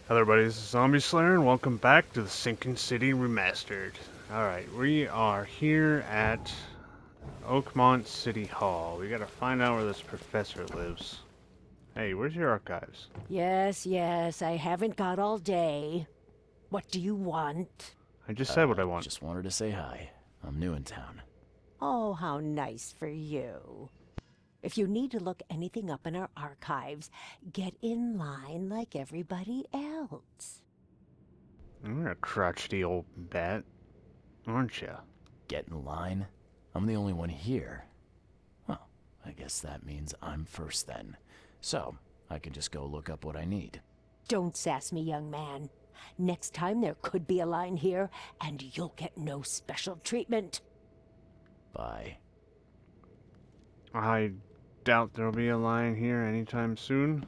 Hello everybody, this is Zombie Slayer and welcome back to the Sinking City Remastered. Alright, we are here at Oakmont City Hall. We gotta find out where this professor lives. Hey, where's your archives? Yes, I haven't got all day. What do you want? I just said what I want. Just wanted to say hi. I'm new in town. Oh, how nice for you. If you need to look anything up in our archives, get in line like everybody else. You're a crotchety old bat, aren't you? Get in line? I'm the only one here. Well, I guess that means I'm first then. So, I can just go look up what I need. Don't sass me, young man. Next time there could be a line here, and you'll get no special treatment. Bye. I doubt there'll be a line here anytime soon.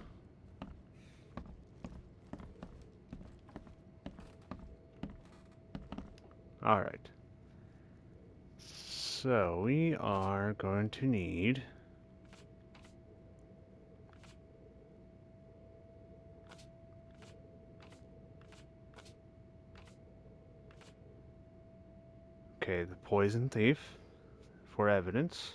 Alright. So, we are going to need... Okay, the poison thief for evidence.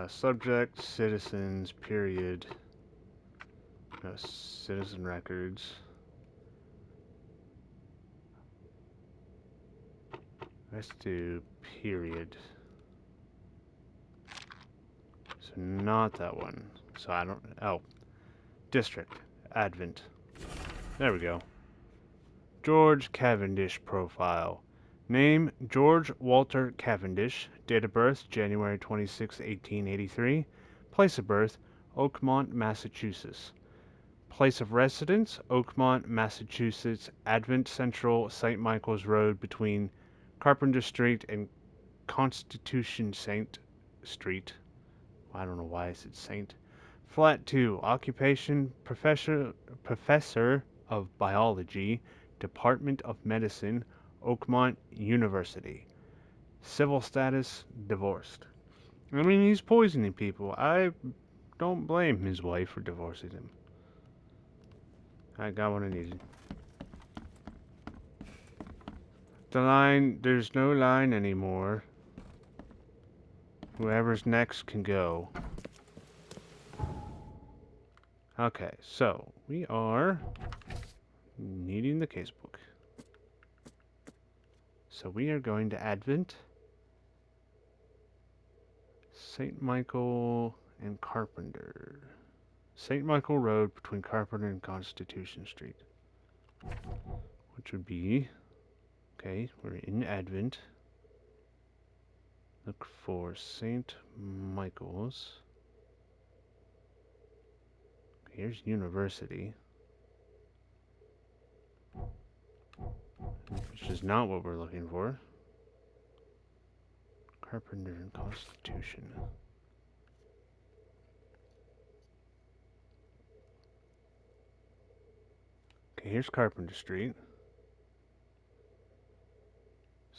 Subject, citizens, period. No, citizen records. Let's do period. So not that one. So I don't... Oh. District. Advent. There we go. George Cavendish profile. Name, George Walter Cavendish. Date of birth, January 26, 1883. Place of birth, Oakmont, Massachusetts. Place of residence, Oakmont, Massachusetts, Advent Central, St. Michael's Road between Carpenter Street and Constitution Saint Street. I don't know why I said Saint. Flat 2, occupation, professor of biology, Department of Medicine, Oakmont University. Civil status, divorced. I mean, he's poisoning people. I don't blame his wife for divorcing him. I got what I needed. There's no line anymore. Whoever's next can go. Okay, so we are needing the casebook. So we are going to Advent, St. Michael, and Carpenter. St. Michael Road between Carpenter and Constitution Street. Which would be... Okay, we're in Advent. Look for St. Michael's. Here's University. Which is not what we're looking for. Carpenter and Constitution. Okay, here's Carpenter Street.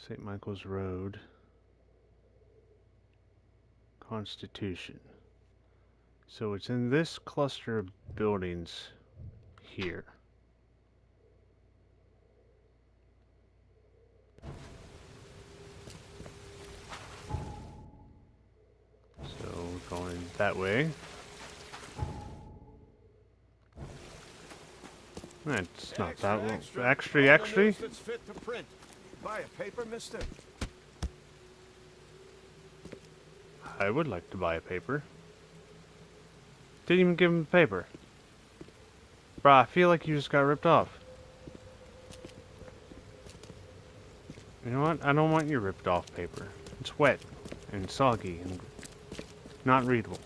St. Michael's Road. Constitution. So it's in this cluster of buildings here. So we're going that way. That's not that one. Extra. That's fit to print. Buy a paper, mister? I would like to buy a paper. Didn't even give him the paper. Bruh, I feel like you just got ripped off. You know what? I don't want your ripped off paper. It's wet and soggy and not readable.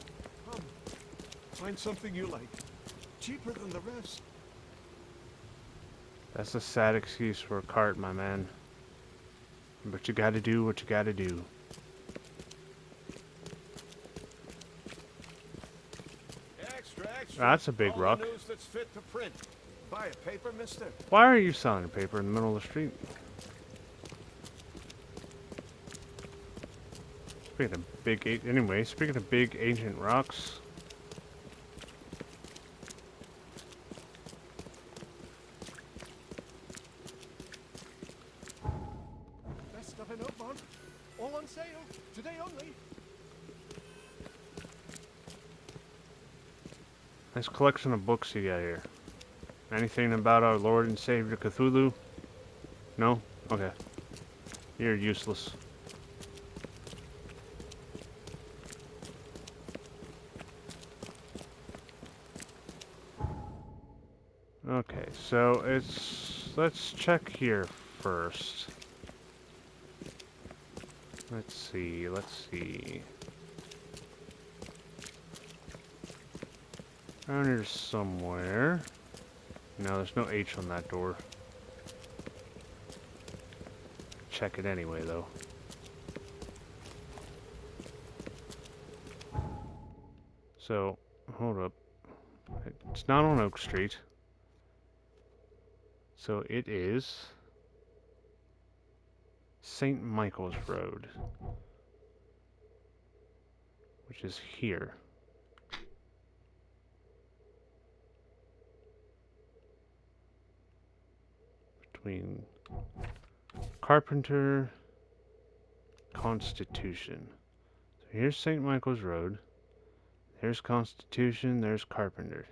Find something you like. Cheaper than the rest. That's a sad excuse for a cart, my man. But you gotta do what you gotta do. Extra. That's a big All the rock. news that's fit to print. Buy a paper, mister? Why are you selling a paper in the middle of the street? Speaking of big ancient rocks. sale. Today only. Nice collection of books you got here. Anything about our Lord and Savior Cthulhu? No? Okay. You're useless. Okay, so let's check here first. Let's see. Around here somewhere. No, there's no H on that door. Check it anyway, though. So, hold up. It's not on Oak Street. So it is St. Michael's Road, which is here. Between Carpenter, Constitution. So here's St. Michael's Road. There's Constitution, there's Carpenter.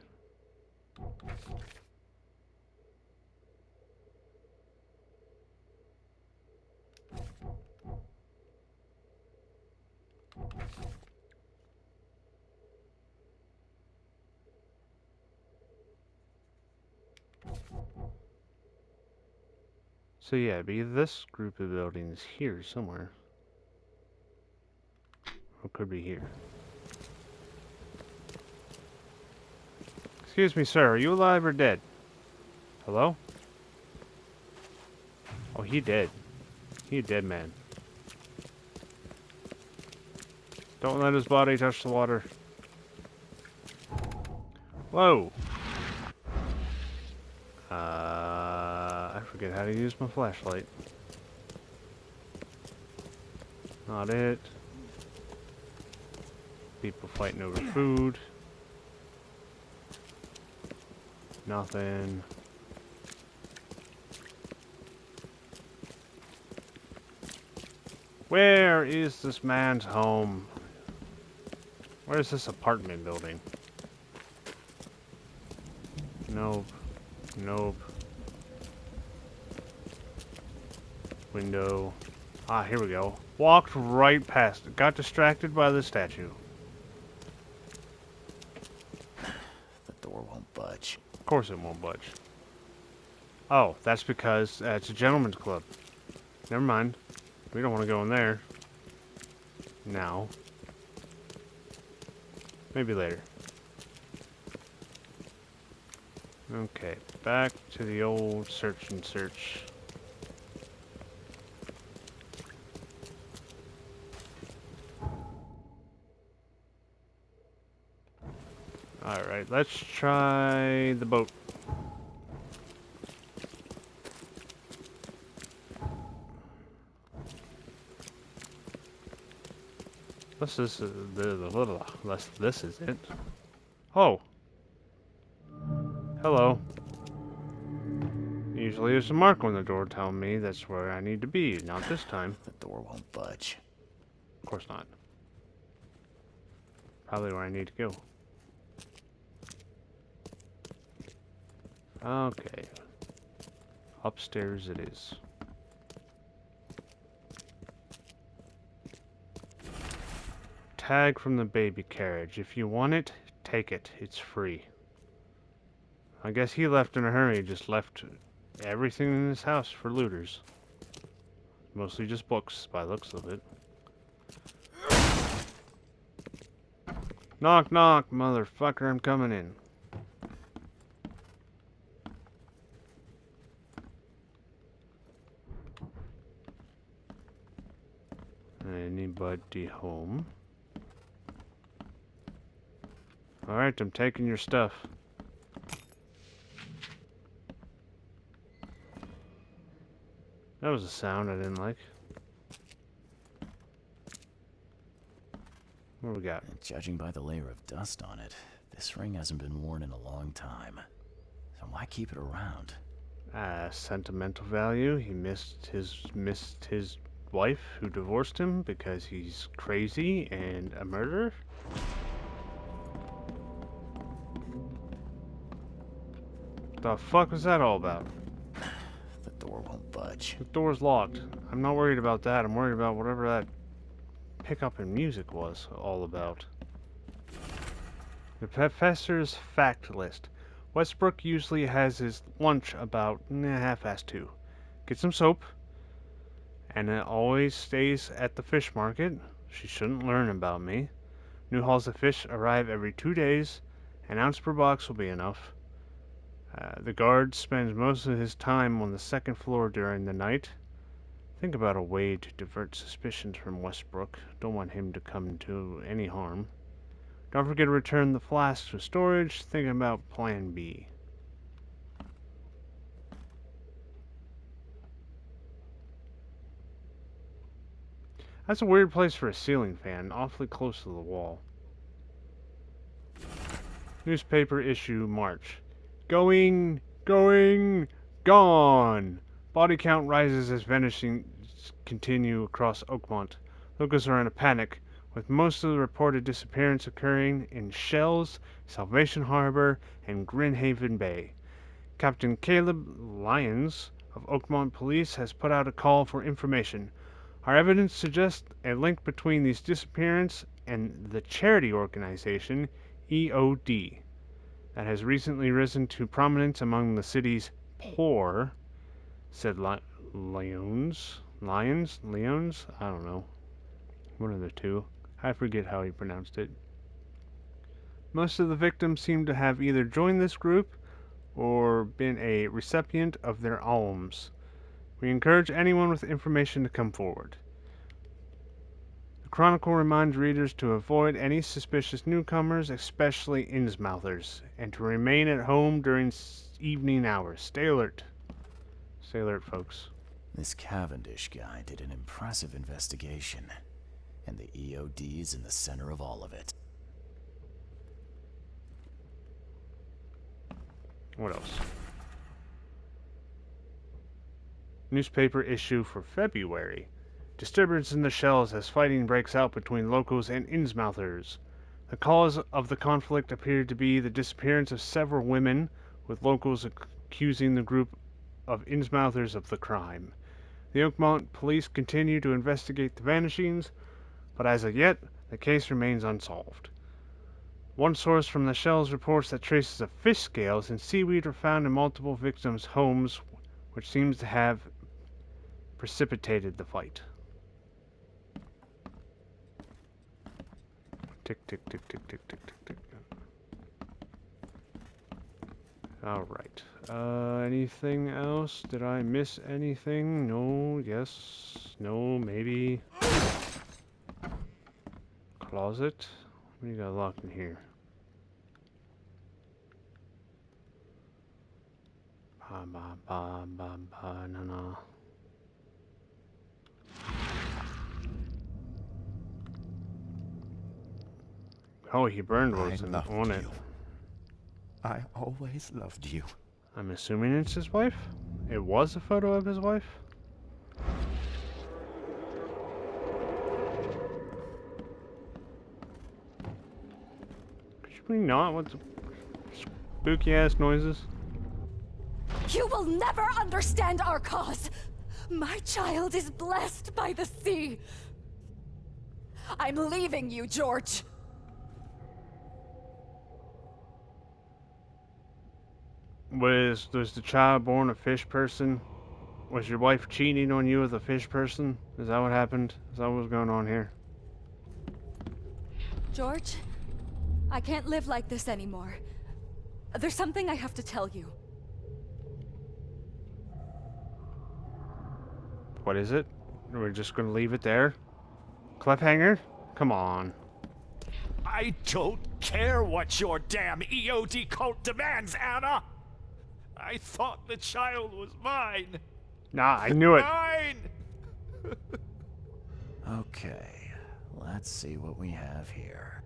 So yeah, it'd be this group of buildings here somewhere. Or it could be here. Excuse me, sir, are you alive or dead? Hello? Oh, he dead. He a dead man. Don't let his body touch the water. Whoa! I forget how to use my flashlight. Not it. People fighting over food. Nothing. Where is this man's home? Where is this apartment building? Nope. Nope. Window. Ah, here we go. Walked right past it. Got distracted by the statue. The door won't budge. Of course it won't budge. Oh, that's because it's a gentleman's club. Never mind. We don't want to go in there. Now. Maybe later. Okay, back to the old search and search. Alright, let's try the boat. This is this is it. Oh. Hello. Usually there's a mark on the door telling me that's where I need to be. Not this time. The door won't budge. Of course not. Probably where I need to go. Okay. Upstairs it is. Tag from the baby carriage. If you want it, take it. It's free. I guess he left in a hurry. Just left everything in his house for looters. Mostly just books, by the looks of it. Knock, knock, motherfucker, I'm coming in. Anybody home? Alright, I'm taking your stuff. That was a sound I didn't like. What do we got? Judging by the layer of dust on it, this ring hasn't been worn in a long time. So why keep it around? Sentimental value. He missed his wife who divorced him because he's crazy and a murderer? The fuck was that all about? The door won't budge. The door's locked. I'm not worried about that. I'm worried about whatever that pickup in music was all about. The professor's fact list. Westbrook usually has his lunch about half-past 2. Get some soap. And it always stays at the fish market. She shouldn't learn about me. New hauls of fish arrive every 2 days. An ounce per box will be enough. The guard spends most of his time on the second floor during the night. Think about a way to divert suspicions from Westbrook. Don't want him to come to any harm. Don't forget to return the flask to storage. Thinking about plan B. That's a weird place for a ceiling fan, awfully close to the wall. Newspaper issue March. Going, gone! Body count rises as vanishings continue across Oakmont. Locals are in a panic, with most of the reported disappearance occurring in Shells, Salvation Harbor, and Grinhaven Bay. Captain Caleb Lyons of Oakmont Police has put out a call for information. Our evidence suggests a link between these disappearances and the charity organization EOD that has recently risen to prominence among the city's poor, said Lyons? I don't know. One of the two. I forget how he pronounced it. Most of the victims seem to have either joined this group or been a recipient of their alms. We encourage anyone with information to come forward. The Chronicle reminds readers to avoid any suspicious newcomers, especially Innsmouthers, and to remain at home during evening hours. Stay alert. Stay alert, folks. This Cavendish guy did an impressive investigation, and the EOD is in the center of all of it. What else? Newspaper issue for February. Disturbance in the Shells as fighting breaks out between locals and Innsmouthers. The cause of the conflict appeared to be the disappearance of several women, with locals accusing the group of Innsmouthers of the crime. The Oakmont police continue to investigate the vanishings, but as of yet, the case remains unsolved. One source from the Shells reports that traces of fish scales and seaweed were found in multiple victims' homes, which seems to have precipitated the fight. Tick, tick, tick, tick, tick, tick, tick, tick. Alright. Anything else? Did I miss anything? No, yes, no, maybe. Closet? What do you got locked in here? No. Oh, he burned words on it. I always loved you. I'm assuming it's his wife? It was a photo of his wife? Could you please not? What's the spooky ass noises? You will never understand our cause. My child is blessed by the sea. I'm leaving you, George. Was the child born a fish person? Was your wife cheating on you with a fish person? Is that what happened? Is that what's going on here? George, I can't live like this anymore. There's something I have to tell you. What is it? We're just gonna leave it there? Cliffhanger? Come on. I don't care what your damn EOD cult demands, Anna! I thought the child was mine! Nah, I knew it. Mine! Okay, let's see what we have here.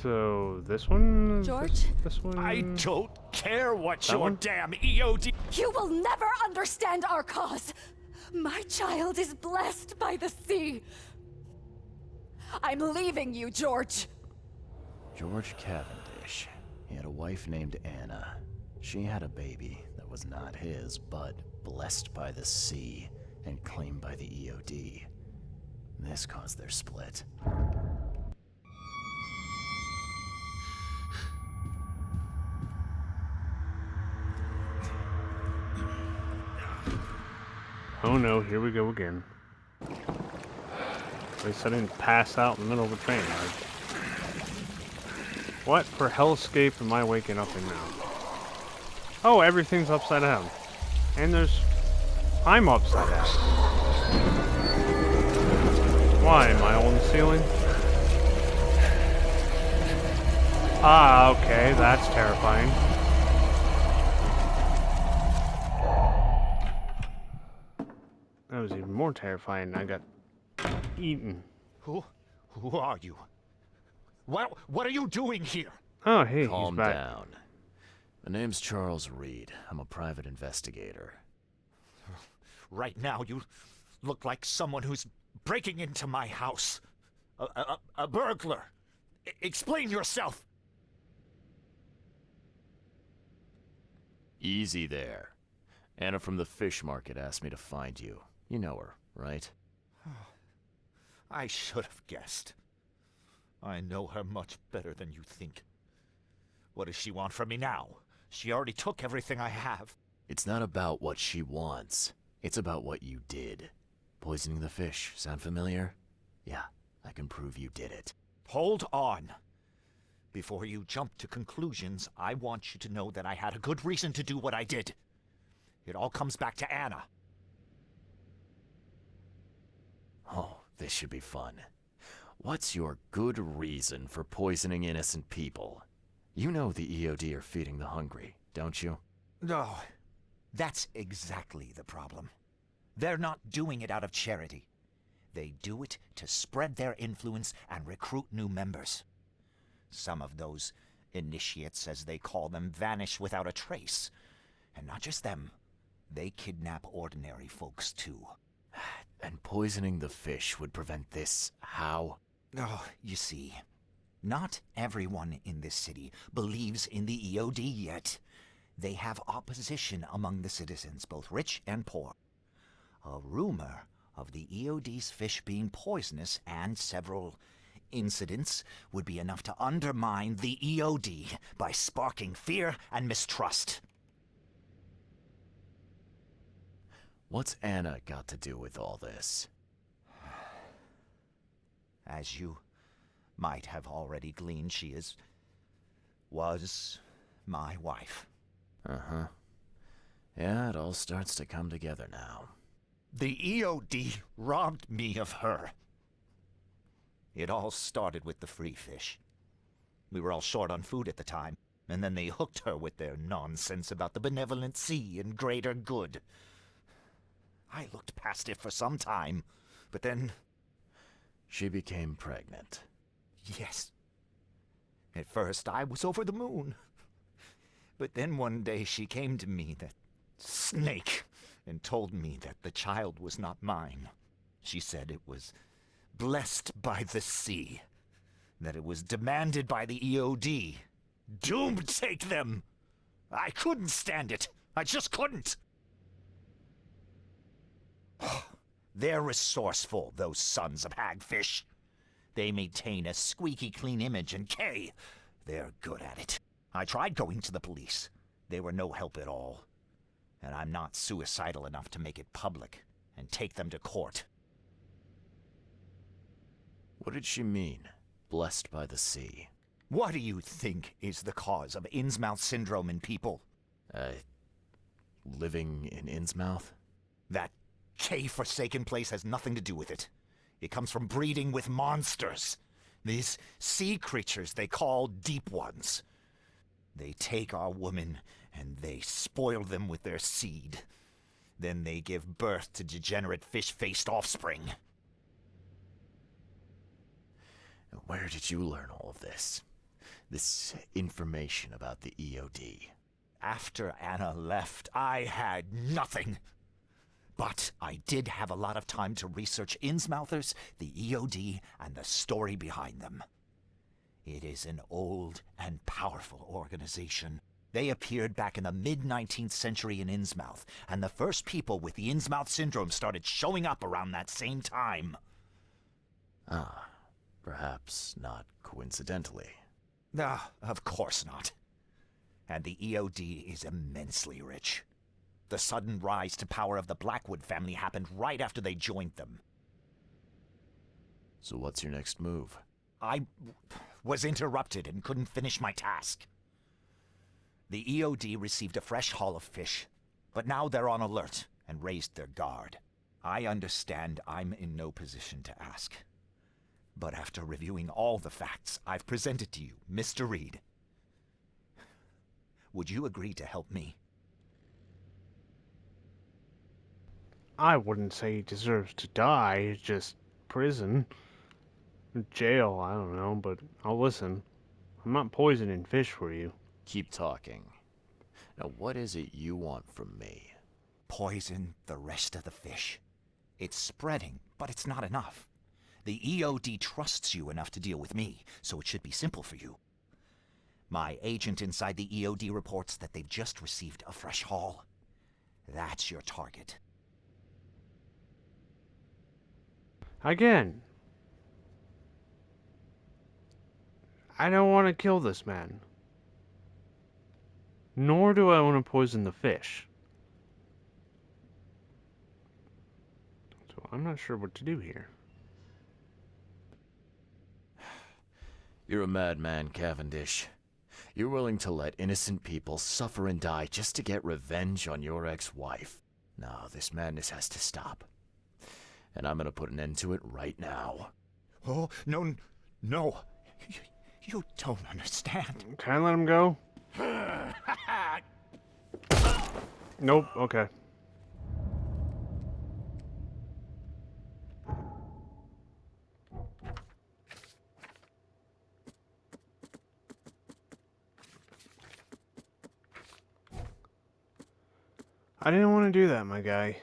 So, this one? George? This one? I don't care what That your one? damn EOD... You will never understand our cause. My child is blessed by the sea. I'm leaving you, George. George Cavendish. He had a wife named Anna. She had a baby that was not his, but blessed by the sea and claimed by the EOD. This caused their split. Oh no, here we go again. At least I didn't pass out in the middle of a train ride. What for hellscape am I waking up in now? Oh, everything's upside down. And I'm upside down. Why, am I on the ceiling? Ah, okay, that's terrifying. That was even more terrifying. I got eaten. Who are you? What are you doing here? Oh, hey, Calm he's back. down. My name's Charles Reed. I'm a private investigator. Right now, you look like someone who's breaking into my house. A burglar. Explain yourself. Easy there. Anna from the fish market asked me to find you. You know her, right? I should have guessed. I know her much better than you think. What does she want from me now? She already took everything I have. It's not about what she wants. It's about what you did. Poisoning the fish. Sound familiar? Yeah, I can prove you did it. Hold on. Before you jump to conclusions, I want you to know that I had a good reason to do what I did. It all comes back to Anna. Oh, this should be fun. What's your good reason for poisoning innocent people? You know the EOD are feeding the hungry, don't you? No, that's exactly the problem. They're not doing it out of charity. They do it to spread their influence and recruit new members. Some of those initiates, as they call them, vanish without a trace. And not just them. They kidnap ordinary folks, too. And poisoning the fish would prevent this. How? Oh, you see, not everyone in this city believes in the EOD yet. They have opposition among the citizens, both rich and poor. A rumor of the EOD's fish being poisonous and several incidents would be enough to undermine the EOD by sparking fear and mistrust. What's Anna got to do with all this? As you might have already gleaned, she was my wife. Uh-huh. Yeah, it all starts to come together now. The EOD robbed me of her. It all started with the free fish. We were all short on food at the time, and then they hooked her with their nonsense about the benevolent sea and greater good. I looked past it for some time, but then... She became pregnant. Yes. At first, I was over the moon. But then one day she came to me, that snake, and told me that the child was not mine. She said it was blessed by the sea, that it was demanded by the EOD. Doomed take them! I couldn't stand it. I just couldn't. They're resourceful, those sons of hagfish. They maintain a squeaky clean image, and they're good at it. I tried going to the police. They were no help at all. And I'm not suicidal enough to make it public and take them to court. What did she mean? Blessed by the sea. What do you think is the cause of Innsmouth syndrome in people? Living in Innsmouth? That K-forsaken place has nothing to do with it. It comes from breeding with monsters. These sea creatures they call Deep Ones. They take our women and they spoil them with their seed. Then they give birth to degenerate fish-faced offspring. Where did you learn all of this? This information about the EOD? After Anna left, I had nothing. But I did have a lot of time to research Innsmouthers, the EOD, and the story behind them. It is an old and powerful organization. They appeared back in the mid-19th century in Innsmouth, and the first people with the Innsmouth syndrome started showing up around that same time. Ah, perhaps not coincidentally. Ah, of course not. And the EOD is immensely rich. The sudden rise to power of the Blackwood family happened right after they joined them. So what's your next move? I was interrupted and couldn't finish my task. The EOD received a fresh haul of fish, but now they're on alert and raised their guard. I understand I'm in no position to ask. But after reviewing all the facts I've presented to you, Mr. Reed, would you agree to help me? I wouldn't say he deserves to die, just prison. Jail, I don't know, but I'll listen. I'm not poisoning fish for you. Keep talking. Now, what is it you want from me? Poison the rest of the fish. It's spreading, but it's not enough. The EOD trusts you enough to deal with me, so it should be simple for you. My agent inside the EOD reports that they've just received a fresh haul. That's your target. Again, I don't want to kill this man. Nor do I want to poison the fish. So I'm not sure what to do here. You're a madman, Cavendish. You're willing to let innocent people suffer and die just to get revenge on your ex-wife. No, this madness has to stop. And I'm gonna put an end to it right now. Oh, no, no. You don't understand. Can I let him go? Nope, okay. I didn't want to do that, my guy.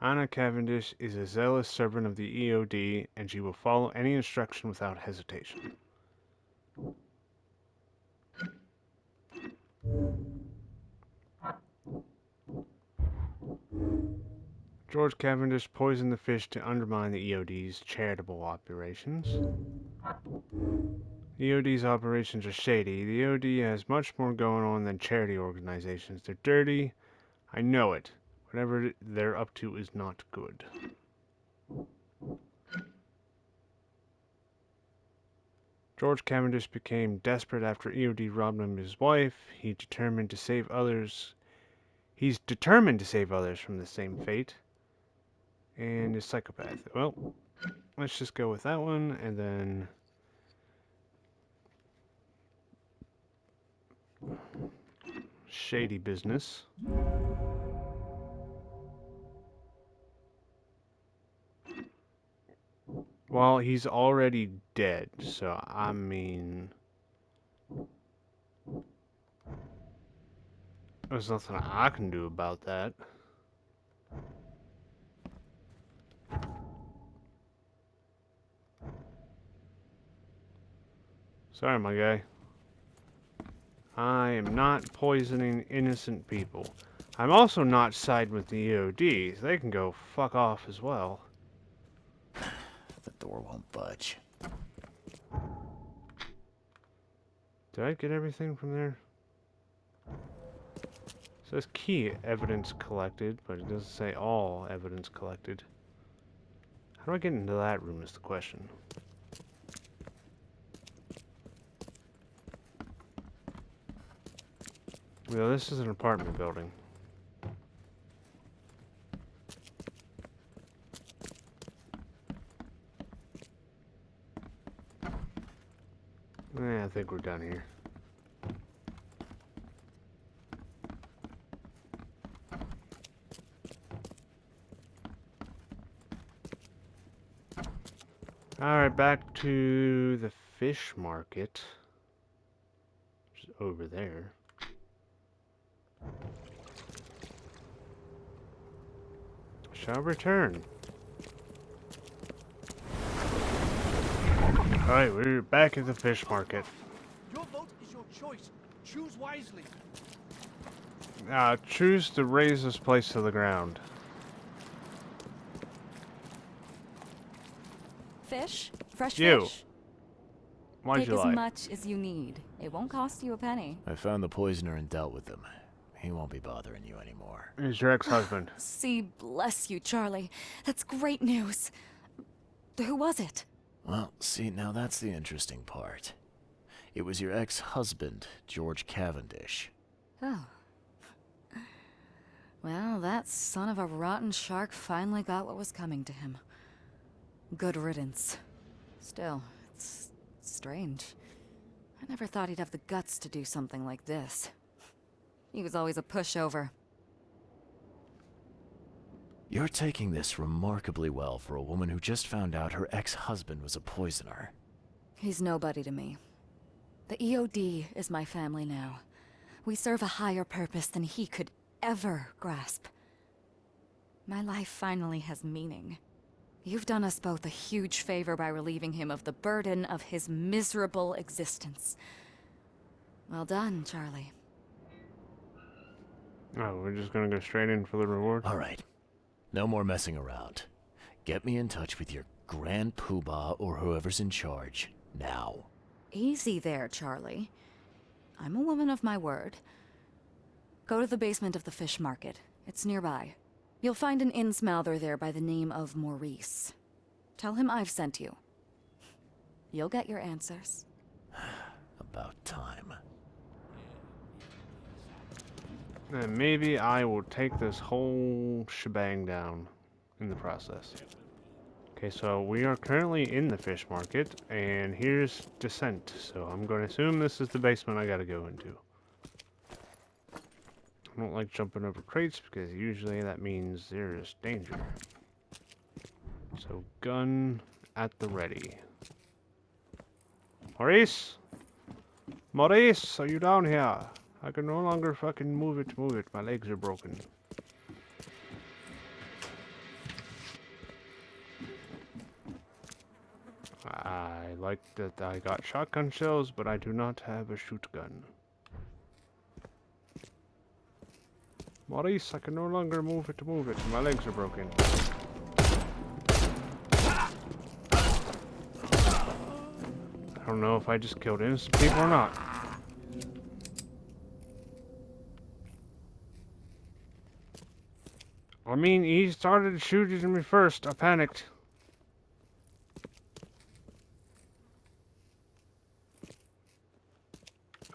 Anna Cavendish is a zealous servant of the EOD, and she will follow any instruction without hesitation. George Cavendish poisoned the fish to undermine the EOD's charitable operations. The EOD's operations are shady. The EOD has much more going on than charity organizations. They're dirty. I know it. Whatever they're up to is not good. George Cavendish became desperate after EOD robbed him of his wife. He's determined to save others from the same fate. And is psychopath. Well, let's just go with that one, and then shady business. Well, he's already dead, so I mean, there's nothing I can do about that. Sorry, my guy. I am not poisoning innocent people. I'm also not siding with the EOD. They can go fuck off as well. The door won't budge. Did I get everything from there? It says key evidence collected, but it doesn't say all evidence collected. How do I get into that room is the question. Well, this is an apartment building. I think we're done here. Alright, back to the fish market. Which is over there. Shall return. Alright, we're back at the fish market. Your vote is your choice. Choose wisely. Choose to raise this place to the ground. Fish? Fresh You. fish? Why'd Take you as lie? much as you need. It won't cost you a penny. I found the poisoner and dealt with him. He won't be bothering you anymore. He's your ex-husband. See, bless you, Charlie. That's great news. Who was it? Well, see, now that's the interesting part. It was your ex-husband, George Cavendish. Oh. Well, that son of a rotten shark finally got what was coming to him. Good riddance. Still, it's strange. I never thought he'd have the guts to do something like this. He was always a pushover. You're taking this remarkably well for a woman who just found out her ex-husband was a poisoner. He's nobody to me. The EOD is my family now. We serve a higher purpose than he could ever grasp. My life finally has meaning. You've done us both a huge favor by relieving him of the burden of his miserable existence. Well done, Charlie. Oh, we're just gonna go straight in for the reward? All right. No more messing around. Get me in touch with your Grand Poobah or whoever's in charge, now. Easy there, Charlie. I'm a woman of my word. Go to the basement of the fish market. It's nearby. You'll find an innsmouther there by the name of Maurice. Tell him I've sent you. You'll get your answers. About time. And maybe I will take this whole shebang down in the process. Okay, so we are currently in the fish market, and here's descent. So I'm going to assume this is the basement I gotta go into. I don't like jumping over crates because usually that means there's danger. So gun at the ready. Maurice? Maurice, are you down here? I can no longer fucking move it. My legs are broken. I like that I got shotgun shells, but I do not have a shoot gun. Maurice, I can no longer move it. My legs are broken. I don't know if I just killed innocent people or not. I mean, he started shooting at me first. I panicked.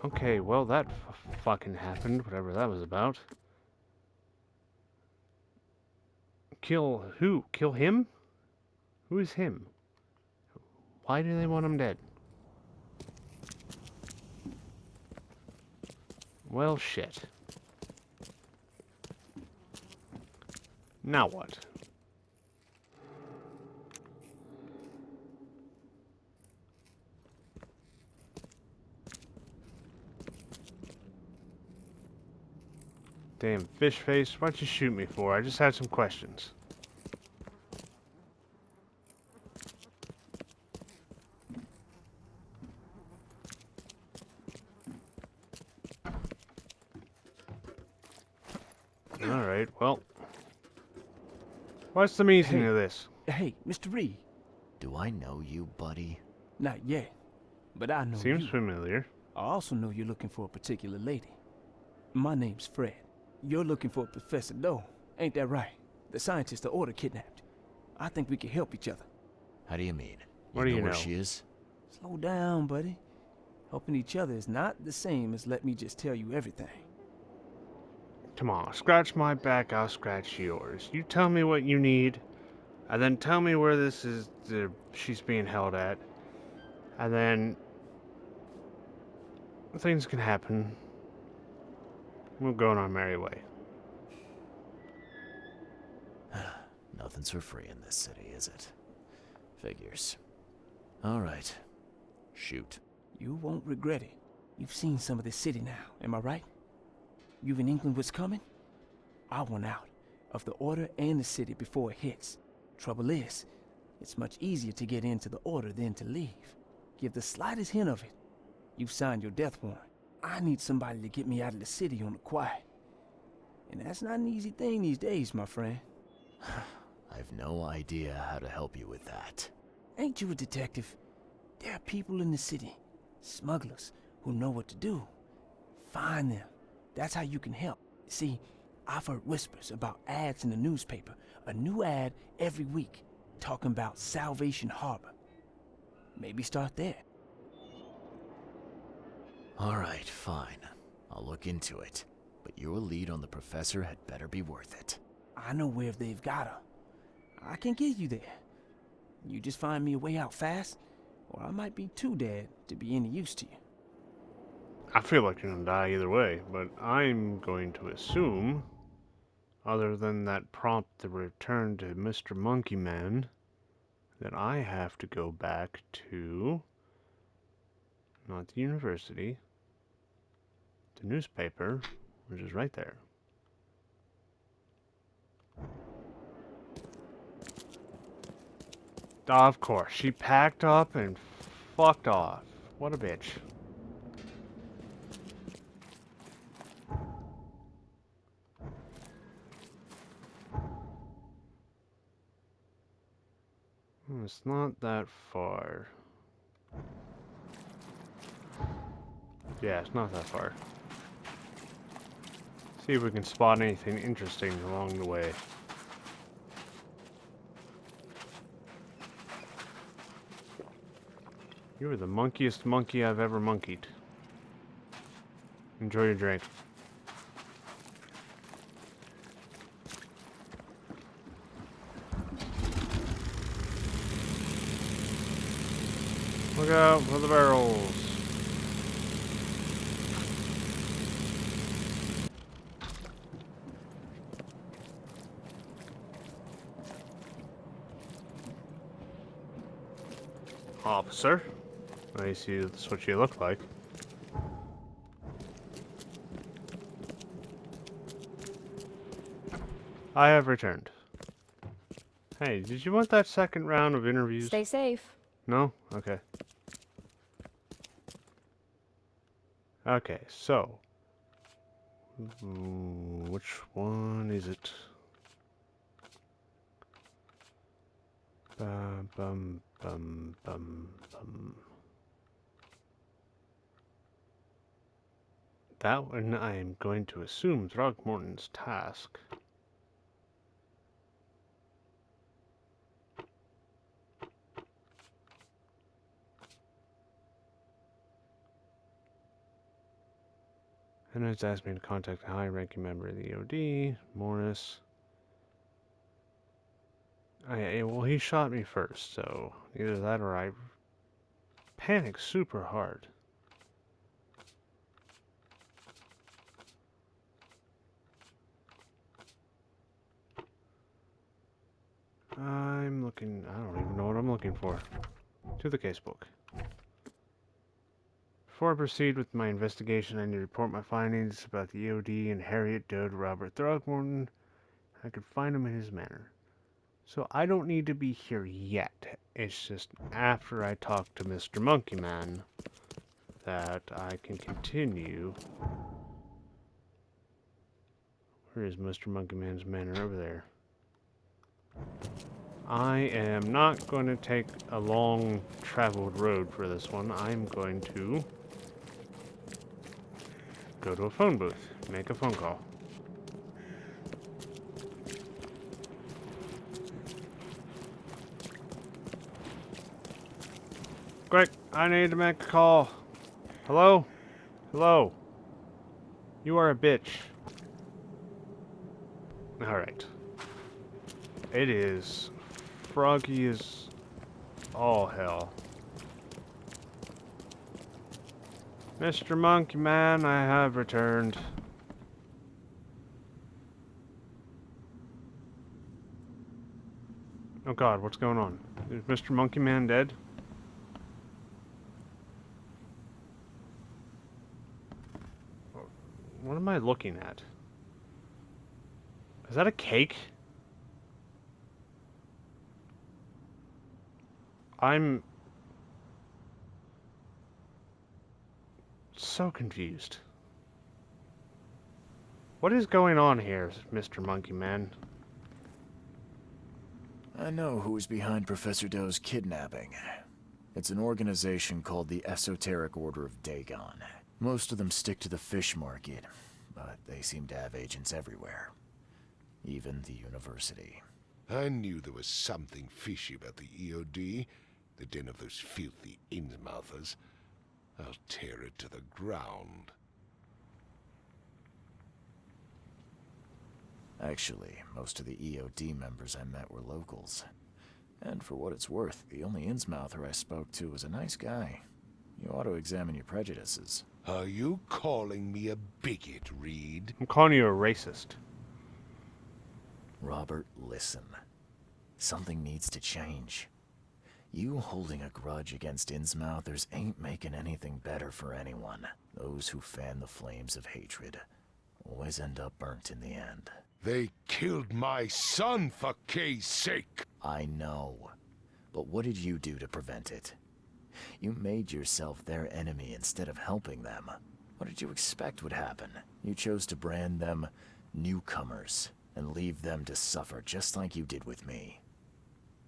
Okay, well, that fucking happened, whatever that was about. Kill who? Kill him? Who is him? Why do they want him dead? Well, shit. Now what? Damn fish face, what'd you shoot me for? I just had some questions. Alright, well. What's the meaning of this? Hey, Mr. Reed. Do I know you, buddy? Not yet, but I know Seems you. familiar. I also know you're looking for a particular lady. My name's Fred. You're looking for Professor Doe, ain't that right? The scientist the Order kidnapped. I think we can help each other. How do you mean? What do you where know? she is? Slow down, buddy. Helping each other is not the same as let me just tell you everything. Come on, scratch my back, I'll scratch yours. You tell me what you need, and then tell me where this is, she's being held at. And then things can happen. We'll go on our merry way. Nothing's for free in this city, is it? Figures. All right. Shoot. You won't regret it. You've seen some of this city now, am I right? You've in England what's coming? I want out of the Order and the city before it hits. Trouble is, it's much easier to get into the Order than to leave. Give the slightest hint of it, you've signed your death warrant. I need somebody to get me out of the city on the quiet. And that's not an easy thing these days, my friend. I've no idea how to help you with that. Ain't you a detective? There are people in the city, smugglers, who know what to do. Find them. That's how you can help. See, I've heard whispers about ads in the newspaper. A new ad every week, talking about Salvation Harbor. Maybe start there. All right, fine. I'll look into it. But your lead on the professor had better be worth it. I know where they've got her. I can get you there. You just find me a way out fast, or I might be too dead to be any use to you. I feel like you're gonna die either way, but I'm going to assume, other than that prompt to return to Mr. Monkey Man, that I have to go back to, not the university, the newspaper, which is right there. Of course, she packed up and fucked off. What a bitch. It's not that far. Yeah, it's not that far. See if we can spot anything interesting along the way. You are the monkiest monkey I've ever monkeyed. Enjoy your drink. Look out for the barrels. Officer, I see that's what you look like. I have returned. Hey, did you want that second round of interviews? Stay safe. No? Okay. Okay, so. Which one is it? Bum, bum, bum, bum, bum. That one I am going to assume Throgmorton's task. And it's asked me to contact a high-ranking member of the EOD, Morris. Well, he shot me first, so either that or I panicked super hard. I'm looking, I don't even know what I'm looking for. To the casebook. Before I proceed with my investigation, I need to report my findings about the EOD and Harriet Dode Robert Throgmorton. I could find him in his manor. So I don't need to be here yet. It's just after I talk to Mr. Monkey Man that I can continue. Where is Mr. Monkey Man's manor? Over there. I am not going to take a long traveled road for this one. I'm going to go to a phone booth, make a phone call. Quick, I need to make a call. Hello? Hello? You are a bitch. Alright. It is froggy as all hell. Mr. Monkey Man, I have returned. Oh god, what's going on? Is Mr. Monkey Man dead? am I looking at? Is that a cake? I'm so confused. What is going on here, Mr. Monkey Man? I know who is behind Professor Doe's kidnapping. It's an organization called the Esoteric Order of Dagon. Most of them stick to the fish market, but they seem to have agents everywhere. Even the university. I knew there was something fishy about the EOD, the den of those filthy Innsmouthers. I'll tear it to the ground. Actually, most of the EOD members I met were locals. And for what it's worth, the only Innsmouther I spoke to was a nice guy. You ought to examine your prejudices. Are you calling me a bigot, Reed? I'm calling you a racist. Robert, listen. Something needs to change. You holding a grudge against Innsmouthers ain't making anything better for anyone. Those who fan the flames of hatred always end up burnt in the end. They killed my son, for Kay's sake! I know. But what did you do to prevent it? You made yourself their enemy instead of helping them. What did you expect would happen? You chose to brand them newcomers and leave them to suffer just like you did with me.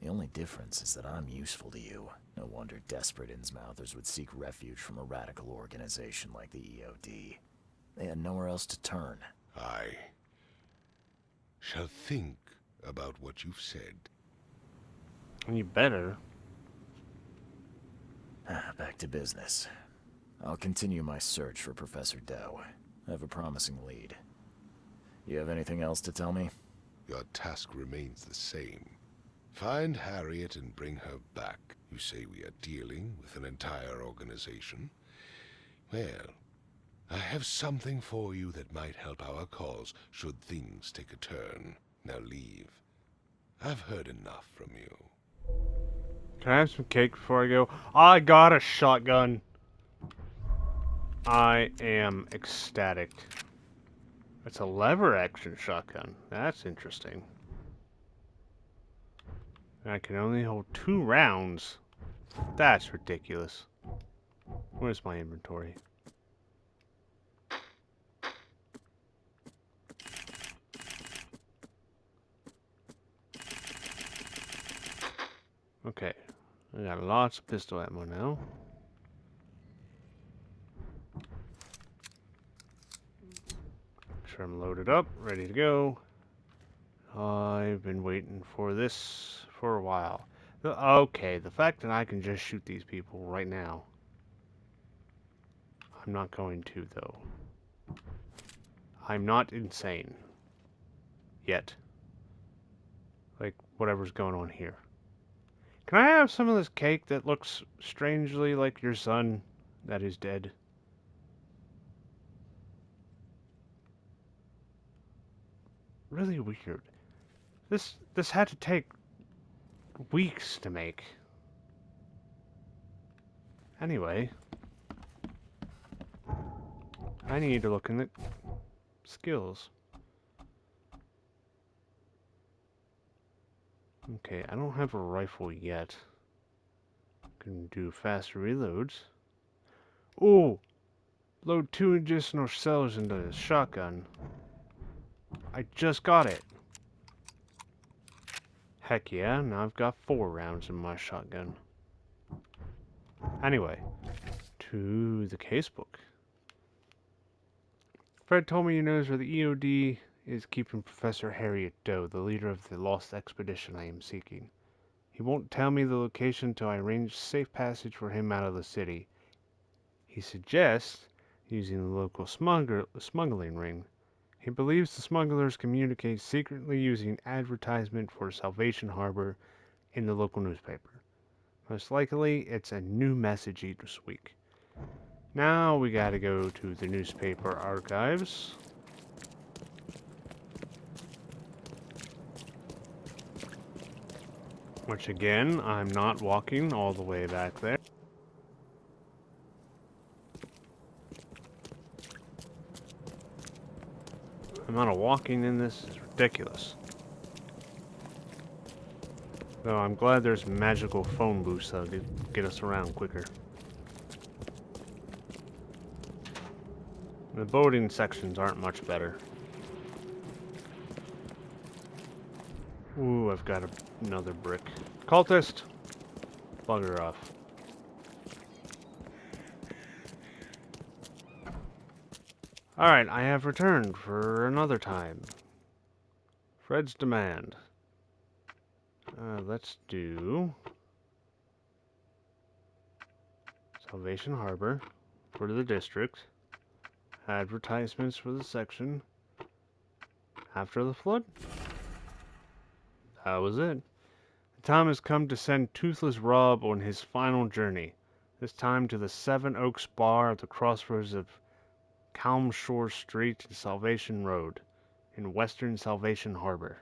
The only difference is that I'm useful to you. No wonder desperate Innsmouthers would seek refuge from a radical organization like the EOD. They had nowhere else to turn. I shall think about what you've said. You better. Back to business. I'll continue my search for Professor Doe. I have a promising lead. You have anything else to tell me? Your task remains the same. Find Harriet and bring her back. You say we are dealing with an entire organization? Well, I have something for you that might help our cause should things take a turn. Now leave. I've heard enough from you. Can I have some cake before I go? I got a shotgun. I am ecstatic. It's a lever action shotgun. That's interesting. I can only hold 2 rounds. That's ridiculous. Where's my inventory? Okay. I got lots of pistol ammo now. Make sure I'm loaded up, ready to go. I've been waiting for this for a while. Okay, the fact that I can just shoot these people right now. I'm not going to, though. I'm not insane. Yet. Like, whatever's going on here. Can I have some of this cake that looks strangely like your son that is dead? Really weird. This had to take weeks to make. Anyway. I need to look in the skills. Okay, I don't have a rifle yet. Can do faster reloads. Oh! Load 2 additional shells into the shotgun. I just got it. Heck yeah, now I've got 4 rounds in my shotgun. Anyway, to the casebook. Fred told me he knows where the EOD is keeping Professor Harriet Doe, the leader of the lost expedition I am seeking. He won't tell me the location until I arrange safe passage for him out of the city. He suggests using the local smuggling ring. He believes the smugglers communicate secretly using advertisement for Salvation Harbor in the local newspaper. Most likely, it's a new message each week. Now we gotta go to the newspaper archives. Which again, I'm not walking all the way back there. amount of walking in this is ridiculous. Though I'm glad there's magical phone booths that'll get us around quicker. The boating sections aren't much better. Ooh, I've got another brick. Cultist! Bugger off. Alright, I have returned for another time. Fred's demand. Let's do Salvation Harbor for the district. Advertisements for the section. After the flood? That was it. The time has come to send Toothless Rob on his final journey. This time to the Seven Oaks Bar at the crossroads of Calm Shore Street and Salvation Road in western Salvation Harbor.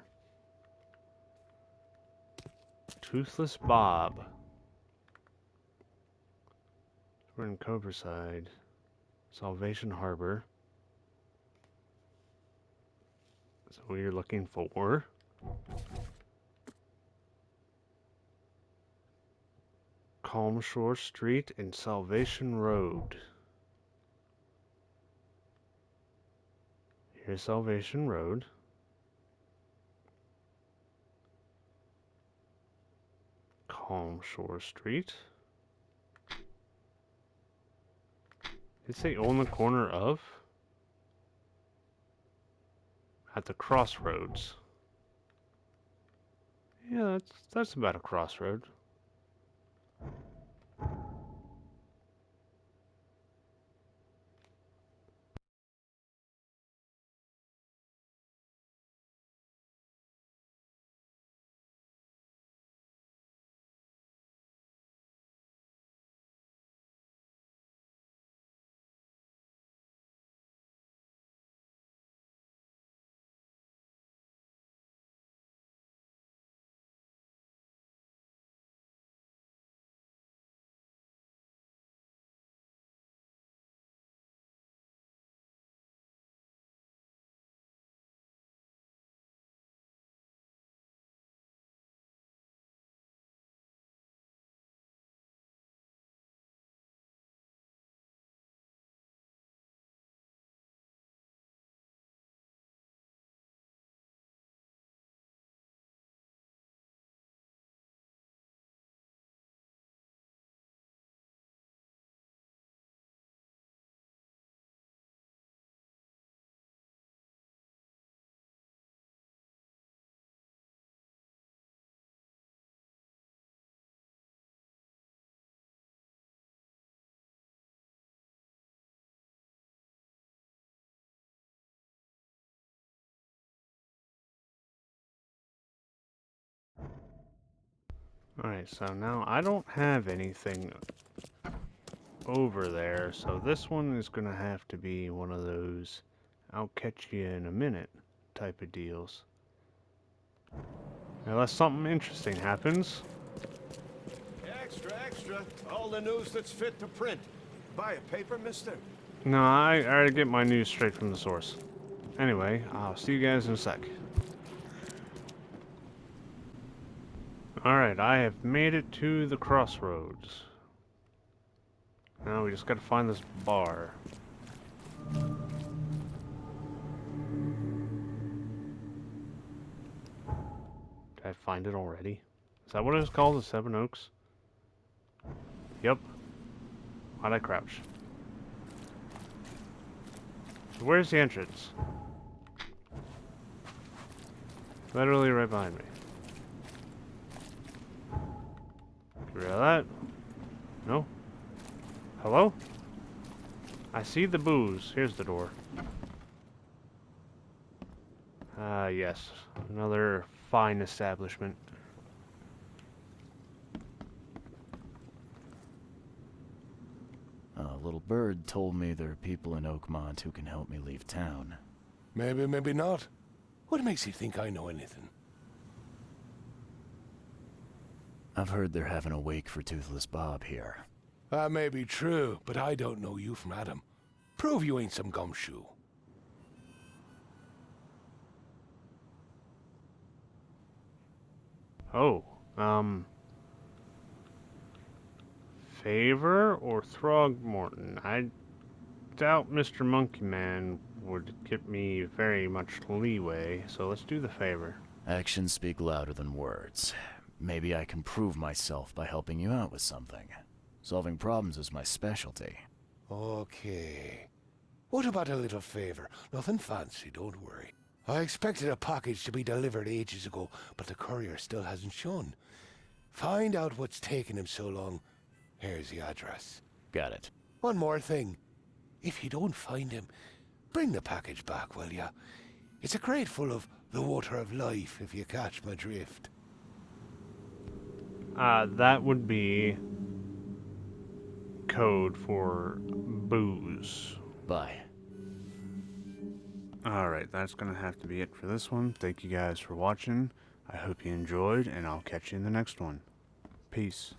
Toothless Bob. We're in Coverside. Salvation Harbor. So we're looking for Calm Shore Street and Salvation Road. Here's Salvation Road. Calm Shore Street. Did it say on the corner of? At the crossroads. Yeah, that's about a crossroad. Alright, so now I don't have anything over there, so this one is gonna have to be one of those I'll catch you in a minute type of deals. Unless something interesting happens. Extra, extra. All the news that's fit to print. Buy a paper, mister? No, I already get my news straight from the source. Anyway, I'll see you guys in a sec. Alright, I have made it to the crossroads. Now we just gotta find this bar. Did I find it already? Is that what it's called, the Seven Oaks? Yep. Why'd I crouch? So where's the entrance? Literally right behind me. Get rid of that. No? Hello? I see the booze. Here's the door. Ah, yes. Another fine establishment. A little bird told me there are people in Oakmont who can help me leave town. Maybe, maybe not. What makes you think I know anything? I've heard they're having a wake for Toothless Bob here. That may be true, but I don't know you from Adam. Prove you ain't some gumshoe. Oh, Favor or Throgmorton? I doubt Mr. Monkey Man would give me very much leeway, so let's do the favor. Actions speak louder than words. Maybe I can prove myself by helping you out with something. Solving problems is my specialty. Okay. What about a little favor? Nothing fancy, don't worry. I expected a package to be delivered ages ago, but the courier still hasn't shown. Find out what's taking him so long. Here's the address. Got it. One more thing. If you don't find him, bring the package back, will ya? It's a crate full of the water of life, if you catch my drift. That would be code for booze. Bye. Alright, that's gonna have to be it for this one. Thank you guys for watching. I hope you enjoyed, and I'll catch you in the next one. Peace.